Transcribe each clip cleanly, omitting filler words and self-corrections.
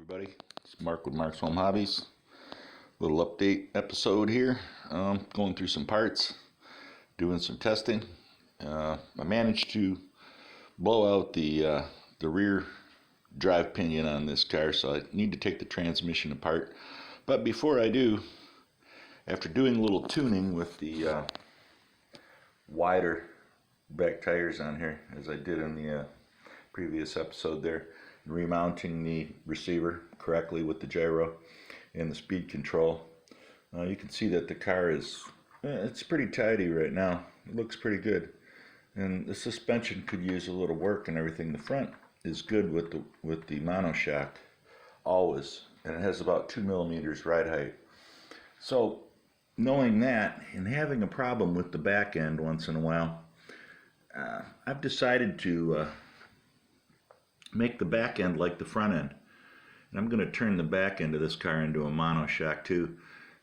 Everybody, it's Mark with Mark's Home Hobbies. Little update episode here. Going through some parts, doing some testing. I managed to blow out the rear drive pinion on this car, so I need to take the transmission apart. But before I do, after doing a little tuning with the wider back tires on here, as I did in the previous episode there, remounting the receiver correctly with the gyro and the speed control, you can see that the car is it's pretty tidy right now. It looks pretty good, and the suspension could use a little work and everything. The front is good with the monoshock always, and it has about 2 millimeters ride height. So knowing that and having a problem with the back end once in a while, I've decided to make the back end like the front end. And I'm going to turn the back end of this car into a monoshock too.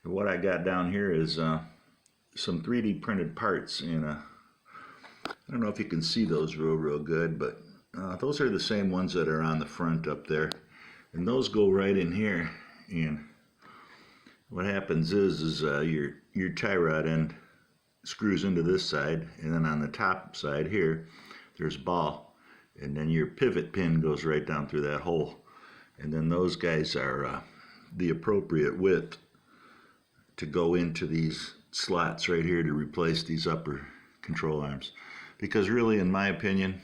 And what I got down here is some 3D printed parts in a, I don't know if you can see those real good, but those are the same ones that are on the front up there. And those go right in here. And what happens is your tie rod end screws into this side, and then on the top side here, there's ball. And then your pivot pin goes right down through that hole. And then those guys are the appropriate width to go into these slots right here to replace these upper control arms. Because really, in my opinion,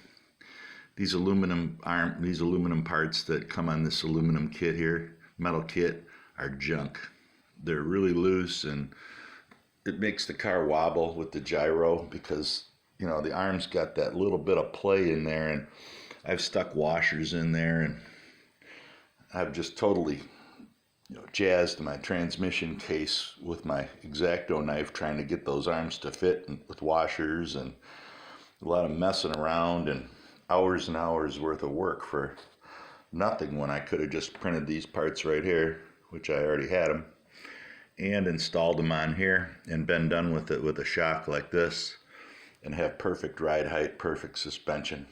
these aluminum parts that come on this aluminum kit here, metal kit, are junk. They're really loose, and it makes the car wobble with the gyro because, you know, the arms got that little bit of play in there, and I've stuck washers in there, and I've just totally, jazzed my transmission case with my X-Acto knife trying to get those arms to fit, and with washers, and a lot of messing around and hours worth of work for nothing when I could have just printed these parts right here, which I already had them, and installed them on here and been done with it with a shock like this, and have perfect ride height, perfect suspension.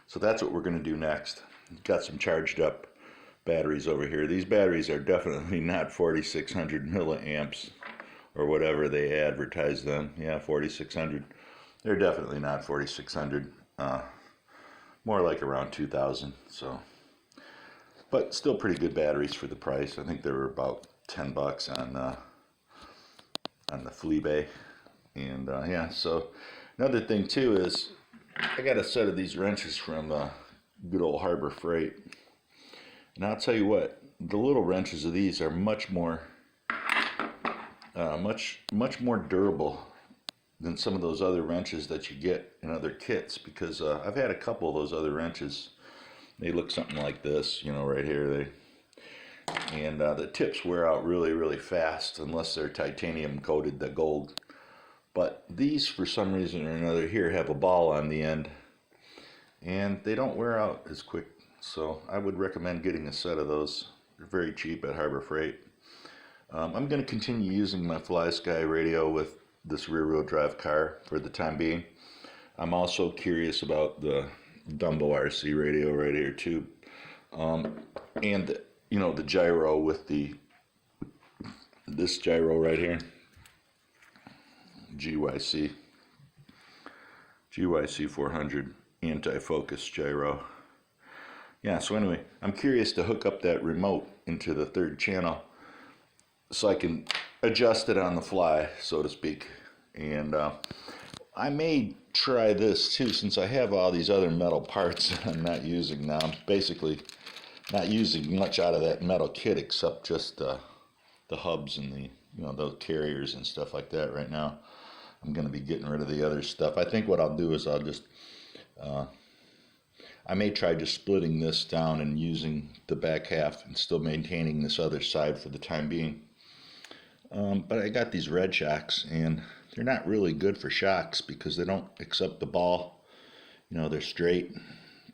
So that's what we're going to do next. Got some charged up batteries over here. These batteries are definitely not 4600 milliamps or whatever they advertise them. Yeah, 4600. They're definitely not 4600. More like around 2000. So, but still pretty good batteries for the price. I think they were about $10 on the Fleabay. And yeah, so another thing too is I got a set of these wrenches from good old Harbor Freight, and I'll tell you what, the little wrenches of these are much more durable than some of those other wrenches that you get in other kits, because I've had a couple of those other wrenches. They look something like this, right here. And the tips wear out really fast unless they're titanium coated, the gold. But these, for some reason or another, here have a ball on the end, and they don't wear out as quick. So I would recommend getting a set of those. They're very cheap at Harbor Freight. I'm going to continue using my FlySky radio with this rear-wheel drive car for the time being. I'm also curious about the Dumbo RC radio right here too, and the gyro with this gyro right here. GYC 400 anti-focus gyro. Yeah, so anyway, I'm curious to hook up that remote into the third channel so I can adjust it on the fly, so to speak. And I may try this too, since I have all these other metal parts I'm not using now. I'm basically not using much out of that metal kit except just the hubs and the those carriers and stuff like that right now. I'm going to be getting rid of the other stuff. I think what I'll do is I'll just, I may try just splitting this down and using the back half and still maintaining this other side for the time being. But I got these red shocks, and they're not really good for shocks because they don't accept the ball. They're straight,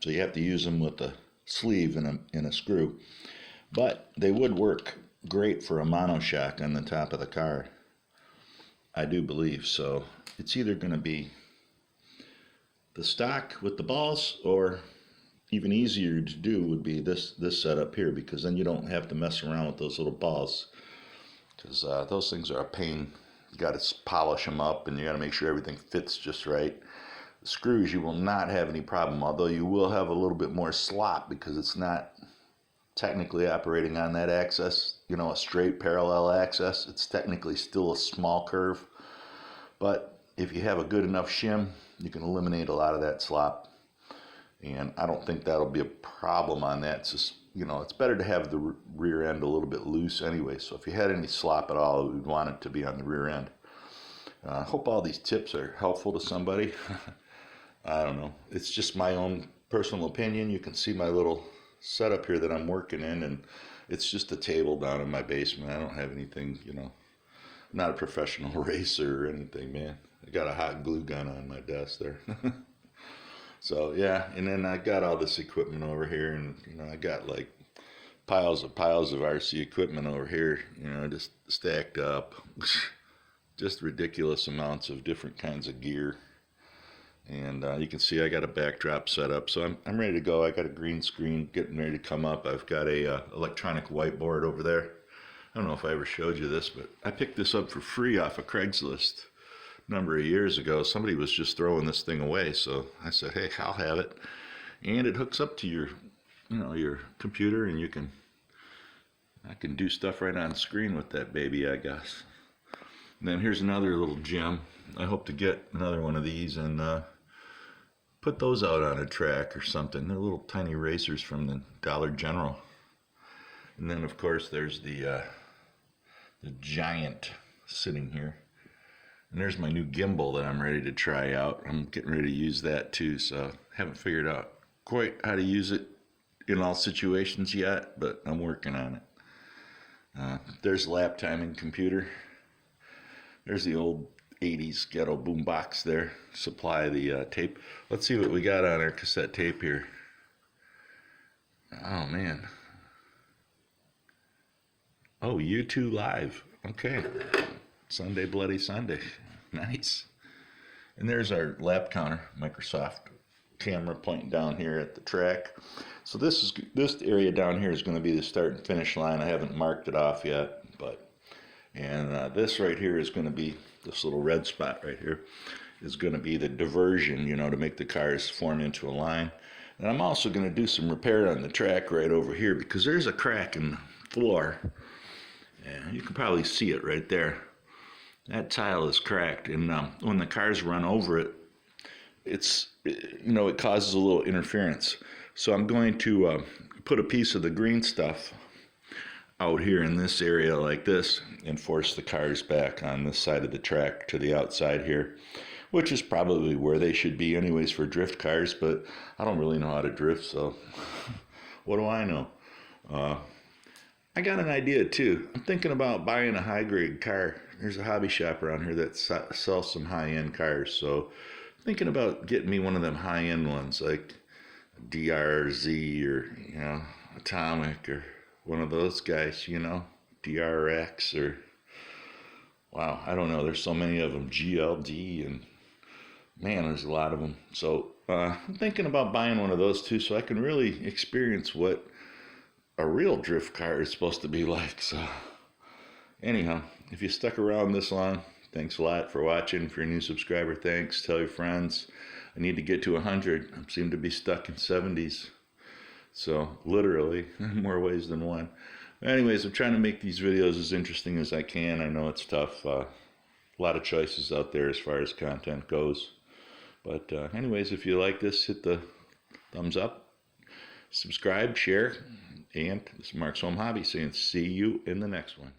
so you have to use them with a sleeve and a screw. But they would work great for a monoshock on the top of the car, I do believe. So it's either going to be the stock with the balls or even easier to do would be this setup here, because then you don't have to mess around with those little balls, because those things are a pain. You got to polish them up, and you got to make sure everything fits just right. The screws, you will not have any problem, although you will have a little bit more slop because it's not technically operating on that axis, you know, a straight parallel axis. It's technically still a small curve, but if you have a good enough shim, you can eliminate a lot of that slop, and I don't think that'll be a problem on that. It's just, you know, it's better to have the rear end a little bit loose anyway, so if you had any slop at all, we'd want it to be on the rear end. I hope all these tips are helpful to somebody. I don't know, it's just my own personal opinion. You can see my little setup here that I'm working in, and it's just a table down in my basement. I don't have anything, you know, I'm not a professional racer or anything, man. I got a hot glue gun on my desk there. So yeah, and then I got all this equipment over here, and you know, I got like piles of RC equipment over here, you know, just stacked up. Just ridiculous amounts of different kinds of gear. And you can see I got a backdrop set up, so I'm ready to go. I got a green screen getting ready to come up. I've got a electronic whiteboard over there. I don't know if I ever showed you this, but I picked this up for free off of Craigslist a number of years ago. Somebody was just throwing this thing away, so I said, hey, I'll have it. And it hooks up to your, you know, your computer, and I can do stuff right on screen with that baby, I guess. And then here's another little gem. I hope to get another one of these and put those out on a track or something. They're little tiny racers from the Dollar General. And then of course there's the Giant sitting here. And there's my new gimbal that I'm ready to try out. I'm getting ready to use that too, so haven't figured out quite how to use it in all situations yet, but I'm working on it. There's the lap timing computer. There's the old 80s ghetto boombox there. Supply the tape. Let's see what we got on our cassette tape here. Oh man. Oh, U2 Live. Okay. Sunday Bloody Sunday. Nice. And there's our lap counter, Microsoft camera pointing down here at the track. So this area down here is going to be the start and finish line. I haven't marked it off yet, but this right here is going to be, this little red spot right here is going to be the diversion, you know, to make the cars form into a line. And I'm also going to do some repair on the track right over here, because there's a crack in the floor. And you can probably see it right there. That tile is cracked, and when the cars run over it, it causes a little interference. So I'm going to put a piece of the green stuff out here in this area like this and force the cars back on this side of the track to the outside here, which is probably where they should be anyways for drift cars, but I don't really know how to drift, so what do I know? I got an idea too. I'm thinking about buying a high-grade car. There's a hobby shop around here that sells some high-end cars, so I'm thinking about getting me one of them high-end ones, like DRZ or, you know, Atomic or one of those guys, you know, DRX or, wow, I don't know, there's so many of them, GLD, and man, there's a lot of them. So I'm thinking about buying one of those too, so I can really experience what a real drift car is supposed to be like. So anyhow, if you stuck around this long, thanks a lot for watching. If you're a new subscriber, thanks. Tell your friends. I need to get to 100. I seem to be stuck in 70s. So literally, in more ways than one. Anyways, I'm trying to make these videos as interesting as I can. I know it's tough. A lot of choices out there as far as content goes. But anyways, if you like this, hit the thumbs up, subscribe, share, and this is Mark's Home Hobby saying see you in the next one.